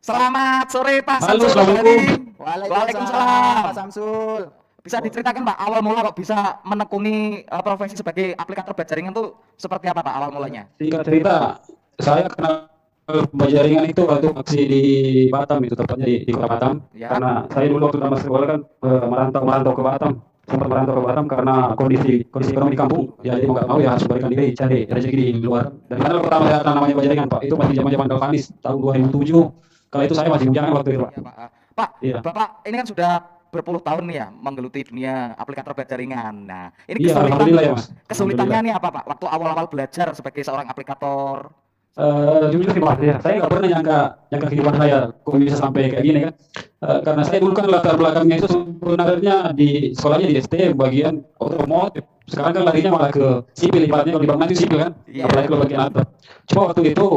Selamat sore Pak Halo, Samsul. Assalamualaikum. Waalaikumsalam. Pak Samsul. Bisa diceritakan Pak awal mula kok bisa menekuni profesi sebagai aplikator jaringan tuh seperti apa Pak awal mulanya? Singkat cerita, saya kenal jaringan itu waktu masih di Batam, itu tepatnya di Kota Batam. Ya. Karena saya dulu waktu tamat sekolah kan merantau ke Batam, sempat merantau ke Batam karena kondisi ekonomi di kampung. Ya jadi mau nggak mau ya harus berikan diri cari rezeki di luar. Dan karena pertama saya kenal namanya jaringan Pak, itu masih zaman Galvanis tahun 2007. Kalau itu saya masih bujangan waktu itu Pak. Ya, Pak. Pak, Iya. Bapak ini kan sudah berpuluh tahun nih ya menggeluti dunia aplikator jaringan. Nah, ini Iya, alhamdulillah ya Mas. kesulitannya nih apa Pak? Waktu awal-awal belajar sebagai seorang aplikator. Jujur sih Mas, ya, saya nggak pernah nyangka kehidupan saya kok bisa sampai kayak gini kan. Karena saya dulu kan latar belakangnya itu sebenarnya di sekolahnya di ST bagian otomotif. Sekarang kan larinya malah ke sipil, ibaratnya kalau di bangunan itu sipil kan, Iya. apalagi kalau bagian atap. Cuma waktu itu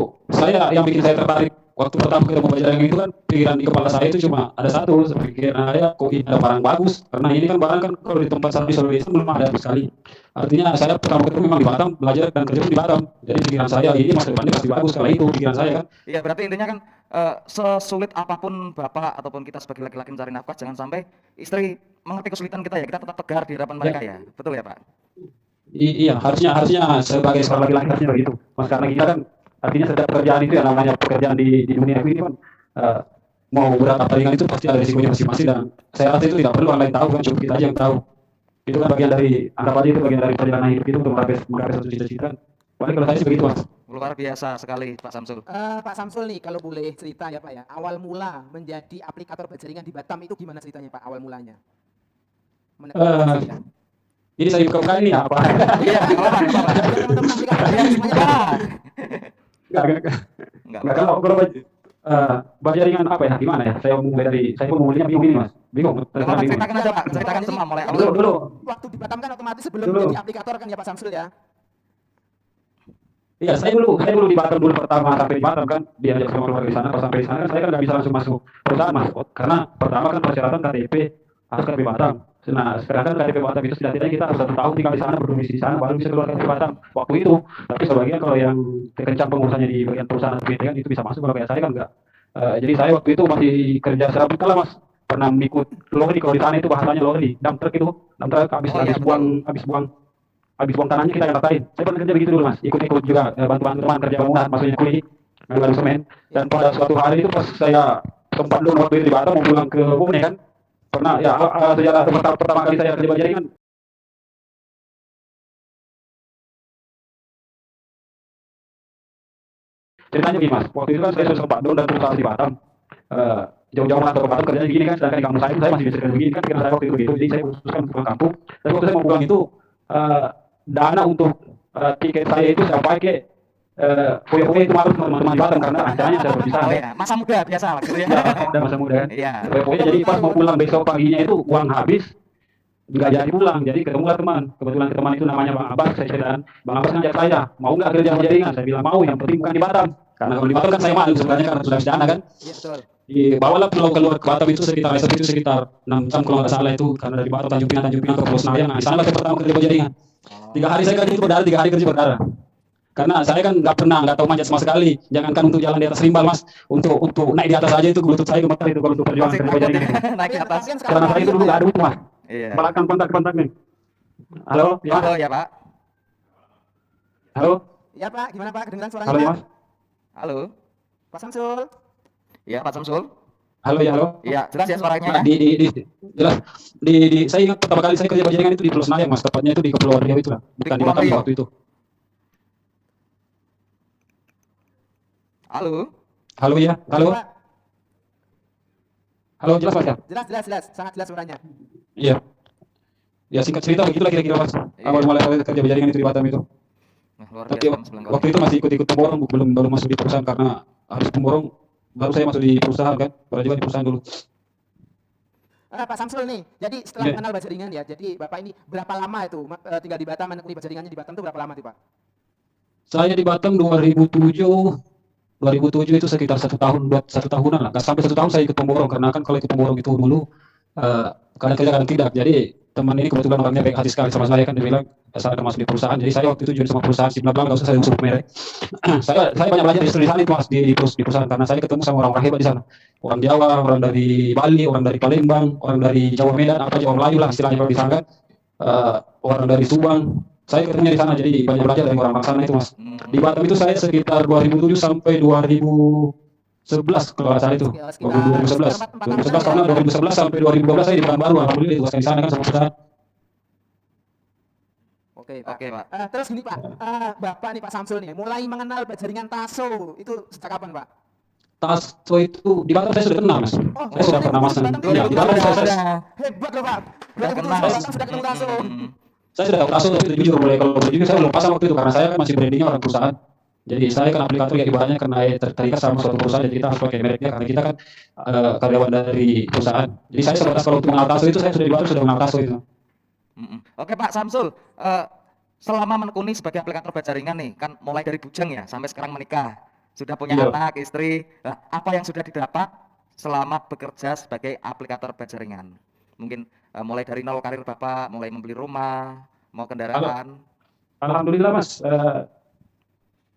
yang bikin saya tertarik waktu pertama ketemu jaringan itu kan pikiran di kepala saya itu cuma ada satu, pikiran saya kok ini ada barang bagus, karena ini kan barang kan kalau di tempat saya di Sulawesi belum ada sekali. Artinya saya pertama ketemu memang di Batam, belajar dan kerja pun di Batam. Jadi pikiran saya ini masa depannya pasti bagus, kalau itu pikiran saya kan. Iya, berarti intinya kan sesulit apapun Bapak ataupun kita sebagai laki-laki mencari nafkah, jangan sampai istri mengerti kesulitan kita ya, kita tetap tegar di hadapan mereka ya. Betul ya Pak? Iya, harusnya sebagai seorang laki-laki harusnya begitu. Mas karena kita kan artinya setiap pekerjaan itu yang namanya pekerjaan di dunia ini kan mau berat atau ringan itu pasti ada risikonya masing-masing, dan saya rasa itu tidak perlu orang lain tahu kan, cukup kita aja yang tahu. Itu kan bagian dari, anggap aja itu bagian dari perjalanan hidup itu untuk menggapai satu cita-cita. Paling kalau saya sih begitu Mas. Luar biasa sekali Pak Samsul. Pak Samsul nih, kalau boleh cerita ya Pak ya, awal mula menjadi aplikator jaringan di Batam itu gimana ceritanya Pak, awal mulanya? Ini saya buka ini apa? Iya, Enggak, kalau jaringan apa ya, gimana ya? Saya pun mulainya bingung ini Mas. Bingung. Ceritakan aja Pak, ceritakan semua mulai awal. Dulu. Waktu di Batam kan otomatis sebelum Dulu. menjadi aplikator kan ya Pak Samsul ya? Iya, saya dulu di Batam dulu pertama sampai di Batam kan, diajak sama keluarga di sana. Pas sampai di sana kan saya kan nggak bisa langsung masuk perusahaan Mas, karena pertama kan persyaratan KTP harus KTP Batam. Nah, sedangkan KTP Batam itu setidaknya kita harus 1 tahun tinggal di sana, berdomisili di sana, baru bisa keluar KTP Batam waktu itu. Tapi sebagian kalau yang kencang pengurusannya di bagian perusahaan atau PT kan itu bisa masuk, kalau kayak saya kan enggak. Jadi saya waktu itu masih kerja secara lah Mas. Pernah ikut lori, kalau di sana itu bahasanya lori, dump truck itu, dump truck habis buang tanahnya kita yang ratain. Saya pernah kerja begitu dulu Mas, ikut juga bantuan teman kerja bangunan, maksudnya kuli, ngegalu semen. Dan pada suatu hari itu pas saya sempat dulu waktu itu di Batam mau pulang ke Bone kan, pernah ya sejarah pertama kali saya kerja jaringan. Ceritanya gini Mas, waktu itu kan saya sempat dulu dan berusaha di Batam. Jauh-jauh atau ke Batam kerjanya begini kan, sedangkan di kampung saya masih bisa kerja begini kan, pikiran saya waktu itu begitu. Jadi saya putuskan pulang kampung. Tapi waktu saya mau pulang itu dana untuk tiket saya itu saya pakai foya-foya itu malu teman-teman di Batam karena rencananya saya berpisah. Oh ya, masa muda biasa Pak. Ya, udah masa muda kan. Iya. Foya-foya, jadi pas mau pulang besok paginya itu uang habis, nggak jadi pulang. Jadi ketemulah teman. Kebetulan teman itu namanya Bang Abbas, saya ceritakan. Bang Abbas ngajak saya, mau nggak kerja di jaringan? Saya bilang mau, yang penting bukan di Batam. Karena kalau di Batam kan saya malu sebenarnya karena sudah di sana kan. Iya betul. Bawalah pulau keluar ke Batam itu sekitar 6 jam kalau nggak salah itu, karena dari Batam Tanjung Pinang ke Pulau Senayan. Nah, di sana lah saya pertama kerja jaringan. 3 hari saya kerja itu berdarah, 3 hari kerja berdarah. Karena saya kan nggak tahu manjat sama sekali. Jangankan untuk jalan di atas rimbal Mas, untuk naik di atas aja itu lutut saya gemetar itu kalau untuk perjuangan kerja jaringan. Naik ke atas. Karena saya itu dulu nggak ada duit Mas. Iya. Belakang kontak nih. Halo, ya? Halo ya Pak. Halo, Ya Pak, gimana Pak, kedengeran suaranya halo ya Pak? Mas. Halo. Pak Samsul. Iya Pak Samsul. Halo ya, halo. Iya, jelas ya suaranya Nah, ya. jelas saya ingat pertama kali saya kerja jaringan itu di Pulau Senayan Mas, tepatnya itu di Kepulauan Riau itu lah, bukan di Batam waktu itu. Halo. Halo ya, halo. Pak, Halo, jelas Mas ya? jelas, sangat jelas suaranya. Iya. Ya singkat cerita begitulah kira-kira Mas. Awal mulai saya kerja jaringan itu di Batam itu. Nah, luar Tapi biasa Mas waktu itu masih ikut pemborong, belum masuk di perusahaan karena harus pemborong baru saya masuk di perusahaan kan. Pernah juga di perusahaan dulu. Pak Samsul nih, jadi setelah Iya. mengenal jaringan ya, jadi Bapak ini berapa lama itu tinggal di Batam, menekuni jaringannya di Batam itu berapa lama tuh Pak? Saya di Batam 2007 itu sekitar 1 tahunan lah. Nggak sampai 1 tahun saya ikut pemborong, karena kan kalau ikut pemborong itu dulu kadang kerja kadang tidak. Jadi teman ini kebetulan orangnya baik hati sekali sama saya kan, dia bilang saya akan masuk di perusahaan. Jadi saya waktu itu join sama perusahaan Simla Blanc, nggak usah saya sebut merek. saya banyak belajar di sana itu mas di perusahaan, karena saya ketemu sama orang-orang hebat di sana. Orang Jawa, orang dari Bali, orang dari Palembang, orang dari Jawa Medan, apa Jawa Melayu lah istilahnya kalau di sana kan. Orang dari Subang. Saya ketemunya di sana, jadi banyak belajar dari orang sana itu mas. Di Batam itu saya sekitar 2007 sampai 2011 kalau nggak salah itu. Ya, sekitar 2011 karena 2011 sampai 2012 saya di Pekanbaru, alhamdulillah ditugaskan di sana kan sama perusahaan. Oke, Pak. Oke, Pak. Terus gini Pak, Bapak nih Pak Samsul nih, mulai mengenal jaringan Taso itu sejak kapan Pak? Taso itu di Batam saya sudah kenal mas. Oh, Saya sudah pernah masang. Iya, di Batam saya Hebat loh Pak. Berarti betul kenal. Bapak sudah ketemu Taso. saya sudah tahu tapi jujur mulai kalau boleh jujur saya belum pasang waktu itu karena saya kan masih brandingnya orang perusahaan. Jadi saya kan aplikator kayak ibaratnya karena terikat sama suatu perusahaan, jadi kita harus pakai mereknya karena kita kan karyawan dari perusahaan. Jadi saya sebatas kalau untuk mengenal Taso itu saya sudah di Batam sudah mengenal Taso itu. Oke Pak Samsul, selama menekuni sebagai aplikator berjaringan nih, kan mulai dari bujang ya sampai sekarang menikah, sudah punya Iya. anak, istri. Nah, apa yang sudah didapat selama bekerja sebagai aplikator berjaringan? Mungkin mulai dari nol karir Bapak, mulai membeli rumah, mau kendaraan. Alhamdulillah mas.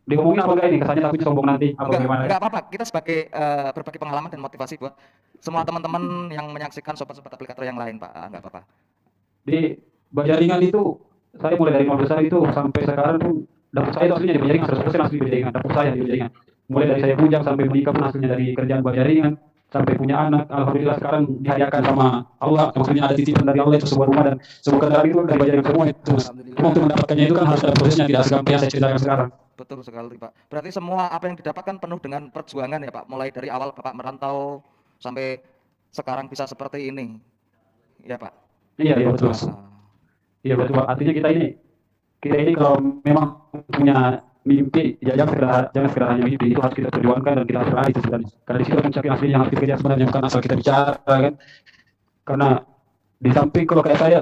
Diomongin apa enggak ini? Kesannya takutnya sombong nanti apa bagaimana? Enggak apa-apa, kita sebagai berbagi pengalaman dan motivasi buat semua teman-teman yang menyaksikan sobat-sobat aplikator yang lain Pak, enggak apa-apa. Di jaringan itu saya mulai dari nol besar itu sampai sekarang tuh dapur saya itu aslinya di jaringan, 100% asli di jaringan, dapur saya di jaringan. Mulai dari saya bujang sampai menikah pun hasilnya dari kerjaan jaringan, sampai punya anak. Alhamdulillah sekarang dihadiahkan sama Allah, maksudnya ada titipan dari Allah itu sebuah rumah dan sebuah kendaraan itu dari jaringan semua itu. Cuma untuk mendapatkannya itu kan harus ada prosesnya, tidak segampang yang saya ceritakan sekarang. Betul sekali Pak. Berarti semua apa yang didapatkan penuh dengan perjuangan ya Pak. Mulai dari awal Bapak merantau sampai sekarang bisa seperti ini. Ya Pak. Iya, iya betul mas. Ah, Iya betul. Artinya kita ini kalau memang punya mimpi, ya jangan sekedar hanya mimpi, itu harus kita perjuangkan dan kita harus berani itu sebenarnya. Karena di situ puncak yang asli yang harus kita kerja sebenarnya, bukan asal kita bicara kan. Karena di samping kalau kayak saya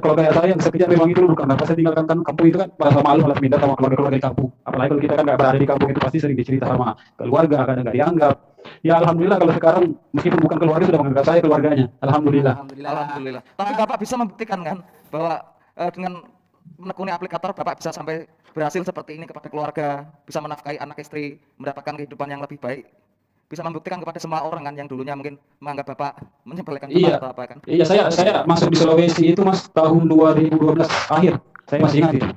yang bisa kerja memang itu dulu, karena pas saya tinggalkan kan kampung itu kan merasa malu, malas minder sama keluarga di kampung. Apalagi kalau kita kan nggak berada di kampung itu pasti sering dicerita sama keluarga, kadang nggak dianggap. Ya alhamdulillah kalau sekarang meskipun bukan keluarga sudah menganggap saya keluarganya. Alhamdulillah. Alhamdulillah. Tapi Bapak bisa membuktikan kan bahwa dengan menekuni aplikator Bapak bisa sampai berhasil seperti ini kepada keluarga, bisa menafkahi anak istri, mendapatkan kehidupan yang lebih baik. Bisa membuktikan kepada semua orang kan yang dulunya mungkin menganggap Bapak menyepelekan Bapak Iya. atau apa kan. Iya, saya masuk di Sulawesi itu mas tahun 2012 akhir. Saya masih ingat itu.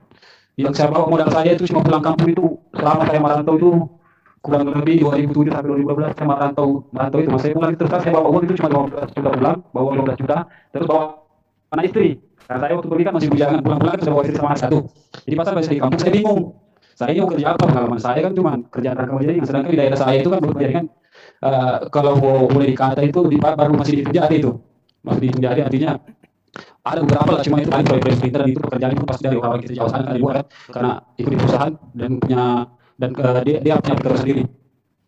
Yang saya bawa modal saya itu cuma pulang kampung itu selama saya merantau itu kurang lebih 2007 sampai 2012 saya merantau itu. Mas saya pulang itu terus saya bawa uang itu cuma 12 juta pulang, bawa 12 juta, terus bawa anak istri. Karena saya waktu pergi kan masih bujangan, pulang-pulang kan sudah bawa istri sama anak satu. Jadi pas saya di kampung saya bingung. Saya ini mau kerja apa? Pengalaman saya kan cuma kerjaan rangka jaringan, sedangkan di daerah saya itu kan belum jaringan. Kalau boleh dikata itu baru masih dihitung jari itu. Masih dihitung jari artinya ada beberapa lah, cuma itu paling proyek printer dan itu pekerjaan itu pasti dari orang kita jauh sana kan di luar kan, karena itu di perusahaan dan punya dia punya pekerjaan sendiri.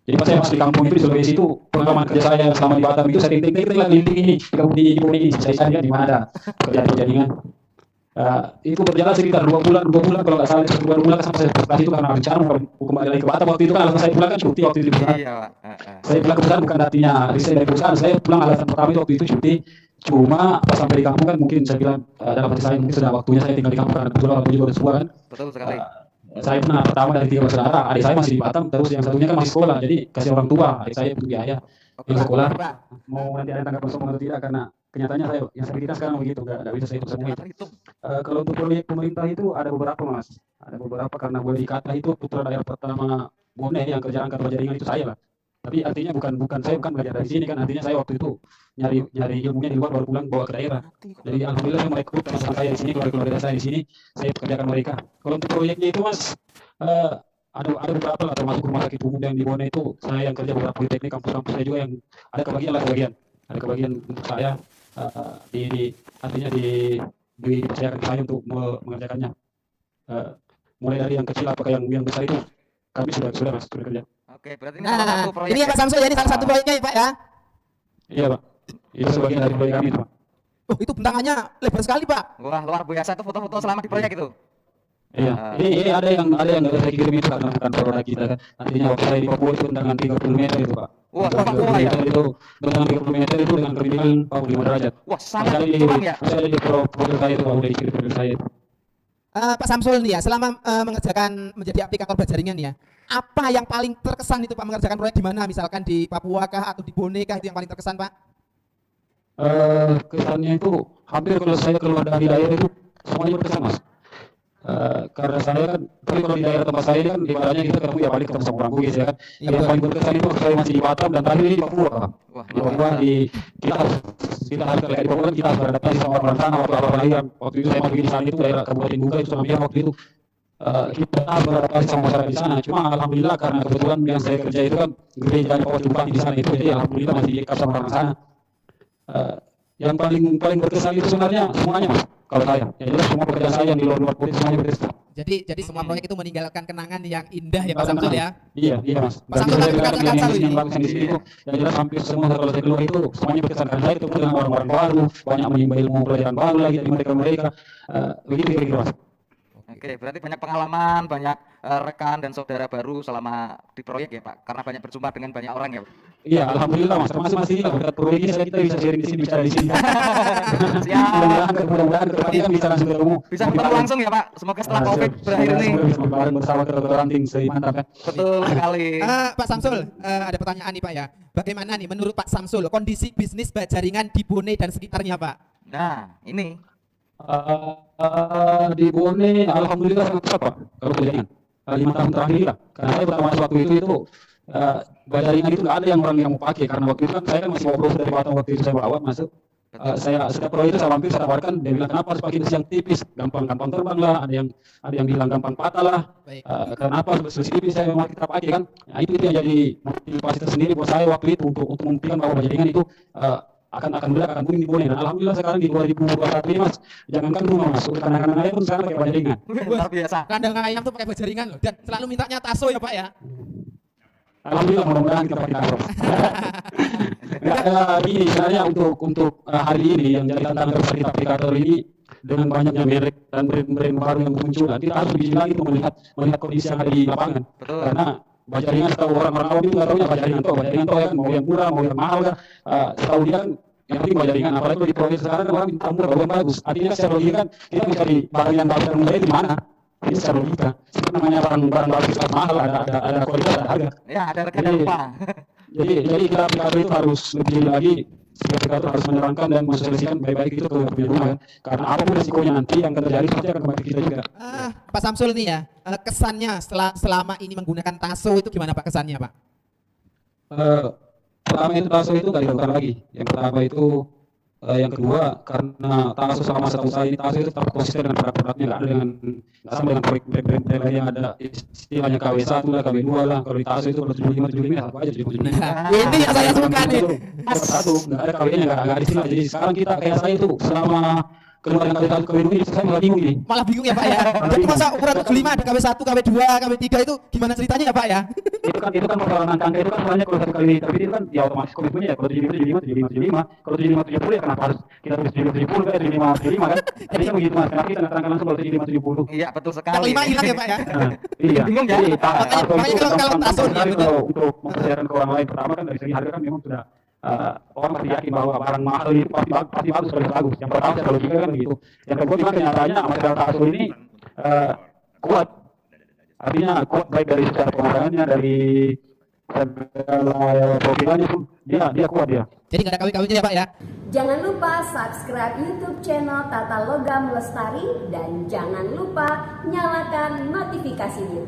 Jadi pas saya masih di kampung itu di Sulawesi itu pengalaman kerja saya selama di Batam itu saya linting ini di kampung di ini saya di mana ada pekerjaan jaringan. Itu berjalan sekitar 2 bulan kalau nggak salah 2 bulan sampai saya frustasi itu karena rencana mau kembali lagi ke Batam waktu itu kan alasan saya pulang kan cuti waktu itu di perusahaan. Iya Pak. Saya pulang ke perusahaan bukan artinya resign dari perusahaan, saya pulang alasan pertama itu waktu itu cuti. Cuma pas sampai di kampung kan mungkin saya bilang dalam hati saya mungkin sudah waktunya saya tinggal di kampung karena kebetulan orang tua juga udah tua kan. Betul sekali. Saya pernah pertama dari 3 bersaudara, adik saya masih di Batam, terus yang satunya kan masih sekolah, jadi kasih orang tua, adik saya butuh biaya yang sekolah. Pak. Mau nanti ada tanggapan sombong atau tidak karena kenyataannya yang saya pikirkan sekarang begitu, nggak bisa saya hitung semua itu. Terhitung. Kalau untuk proyek pemerintah itu ada beberapa mas, ada beberapa karena boleh dikata itu putra daerah pertama Bone yang kerja angkat jaringan itu saya lah. Tapi artinya bukan saya bukan belajar dari sini kan, artinya saya waktu itu nyari ilmunya di luar baru pulang bawa ke daerah. Jadi alhamdulillah saya merekrut teman-teman saya di sini, keluarga saya di sini, saya pekerjakan mereka. Kalau untuk proyeknya itu mas, ada beberapa lah, termasuk rumah sakit umum yang di Bone itu saya yang kerja beberapa politeknik, kampus-kampus saya juga yang ada kebagian untuk saya artinya dipercayakan ke saya untuk mengerjakannya. Mulai dari yang kecil apakah yang besar itu kami sudah mas bekerja. Oke, berarti ini salah satu proyek. Ini ya Pak Samsul ya, ini salah satu proyeknya ya Pak ya. Iya pak, itu sebagian dari proyek kami itu pak. Oh itu bentangannya lebar sekali Pak. Wah, luar biasa itu foto-foto selama di proyek itu. Iya, ini ada yang saya kirim itu karena bukan produk kita kan. Nantinya waktu saya di Papua itu dengan 30 meter itu Pak. Wah, Dengan 30 Papua ya. meter itu dengan 30 meter itu dengan ketinggian 45 derajat. Wah, Masih sangat ada di curam ya. masih ada di profil saya itu Pak, udah dikirim profil saya itu. Pak Samsul nih ya, selama mengerjakan menjadi aplikator jaringan ya, apa yang paling terkesan itu Pak mengerjakan proyek di mana? Misalkan di Papua kah atau di Bone kah, itu yang paling terkesan Pak? Kesannya itu hampir kalau saya keluar dari daerah itu semuanya berkesan Mas. Karena saya kan, tapi kalau di daerah tempat saya kan ibaratnya kita ketemu ya paling ketemu sama orang Bugis ya kan. Iya, Yang paling berkesan itu saya masih di Batam dan terakhir di Papua. Wah, Di Papua kita harus kayak di Papua kan kita harus beradaptasi sama orang sana waktu awal lahiran. Waktu itu saya pergi di sana itu daerah Kabupaten Duga itu Surabaya waktu itu. Kita harus beradaptasi sama masyarakat di sana. Cuma alhamdulillah karena kebetulan yang saya kerja itu kan gereja Papua Jumpa di sana itu, jadi alhamdulillah masih dekat sama orang sana. Yang paling berkesan itu sebenarnya semuanya Mas. Kalau saya, ya jelas semua pekerjaan saya yang di luar politik semuanya berkesan. Jadi semua proyek itu meninggalkan kenangan yang indah ya Pak Samsul ya. Iya Mas. Mas Samsul, saya kan bilang katakan yang Samsul yang ini. bagus yang di sini itu, yang jelas hampir semua kalau saya keluar itu semuanya berkesan karena saya ketemu dengan orang-orang baru, banyak menimba ilmu pelajaran baru lagi dari mereka. Begitu kira-kira Mas. Oke, berarti banyak pengalaman, banyak rekan dan saudara baru selama di proyek ya Pak, karena banyak berjumpa dengan banyak orang ya Pak. Iya, alhamdulillah Mas. Termasuk masih ini berkat proyek ini kita bisa sharing di sini, bicara di sini. Siap. Mudah-mudahan ke depan kan bisa langsung ketemu. Bisa ketemu langsung ya Pak, semoga setelah COVID berakhir ini. Bisa bareng bersama ke ranting mantap kan. Betul sekali. Pak Samsul, ada pertanyaan nih Pak ya. Bagaimana nih menurut Pak Samsul kondisi bisnis jaringan di Bone dan sekitarnya Pak? Nah, ini Di Bone alhamdulillah sangat pesat Pak kalau jaringan 5 tahun terakhir lah karena saya pertama waktu itu jaringan itu nggak ada yang orang yang mau pakai karena waktu itu kan saya kan masih ngobrol dari Batam waktu itu saya bawa masuk. Saya setiap proyek itu saya hampir saya tawarkan, dia bilang kenapa harus pakai besi yang tipis, gampang terbang lah, ada yang bilang gampang patah lah. Baik. Kenapa besi tipis saya memang kita pakai kan. Nah, itu yang jadi motivasi tersendiri buat saya waktu itu untuk membuktikan bahwa jaringan itu akan meledak, akan booming di Bone. Dan alhamdulillah sekarang di 2021 ini Mas, jangankan rumah Mas, untuk kandang-kandang ayam pun sekarang pakai jaringan. luar biasa. Kandang ayam tuh pakai jaringan loh dan selalu mintanya taso ya Pak ya. Alhamdulillah mudah-mudahan kita pakai taruh. Ini sebenarnya untuk hari ini yang jadi tantangan terbesar kita aplikator ini dengan banyaknya merek dan brand-brand baru yang muncul, kita harus lebih lagi untuk melihat kondisi yang ada di lapangan. Betul. Karena jaringan setahu orang-orang awam itu nggak tahunya jaringan toh ya kan, mau yang murah mau yang mahal kan, setahu dia kan yang penting jaringan. Apalagi kalau di proyek sekarang kan orang minta murah baru yang bagus. Artinya secara logika kan kita mencari barang yang bagus dan murah di mana? Ini secara logika. Itu namanya barang bagus atau mahal, ada kualitas, ada harga. Ya, ada rekan yang lupa. Jadi kita aplikator itu harus lebih lagi, si aplikator harus menerangkan dan mensosialisasikan baik-baik itu ke punya rumah kan. Karena apapun resikonya nanti yang akan terjadi pasti akan kembali ke kita juga. Pak Samsul nih ya, kesannya selama ini menggunakan taso itu gimana Pak kesannya Pak? Pertama itu taso itu nggak dilakukan lagi. Yang pertama itu yang kedua karena taso selama satu usaha ini taso itu tetap konsisten dengan produk-produknya, nggak sama dengan brand lain yang ada istilahnya KW1 lah, KW2 lah. Kalau di taso itu kalau 75 satu aja 75. Ini yang saya suka nih. Satu nggak ada KW-nya, nggak ada istilah. Jadi sekarang kita kayak saya itu selama keluar dengan KW1 ini saya malah bingung nih. Malah bingung ya Pak ya. Jadi masa ukuran 75 ada KW1, KW2, KW3 itu gimana ceritanya ya Pak ya? Itu kan persoalan angka itu kan sebenarnya kalau satu kali terbit itu kan ya otomatis komitmennya ya kalau 75 kalau 75 70 ya kenapa harus kita tulis 75 70 kan 75 kan. Jadi kan begitu Mas, kenapa kita nggak terangkan langsung kalau 75 70. Iya, betul Yang sekali. 5 hilang ya Pak ya. Iya. Bingung ya? Jadi Makanya kalau taso nih, betul. kalau untuk mempersiapkan ke orang lain pertama kan dari segi harga kan memang sudah orang pasti yakin bahwa barang mahal itu pasti bagus kalau bagus. Yang pertama secara logika kan begitu. Yang kedua memang kenyataannya material taso ini kuat. Artinya kuat baik dari secara pemasangannya, dari segala profilannya pun dia kuat dia. Jadi nggak ada KW-KW-nya ya Pak ya. Jangan lupa subscribe YouTube channel Tata Logam Lestari dan jangan lupa nyalakan notifikasinya.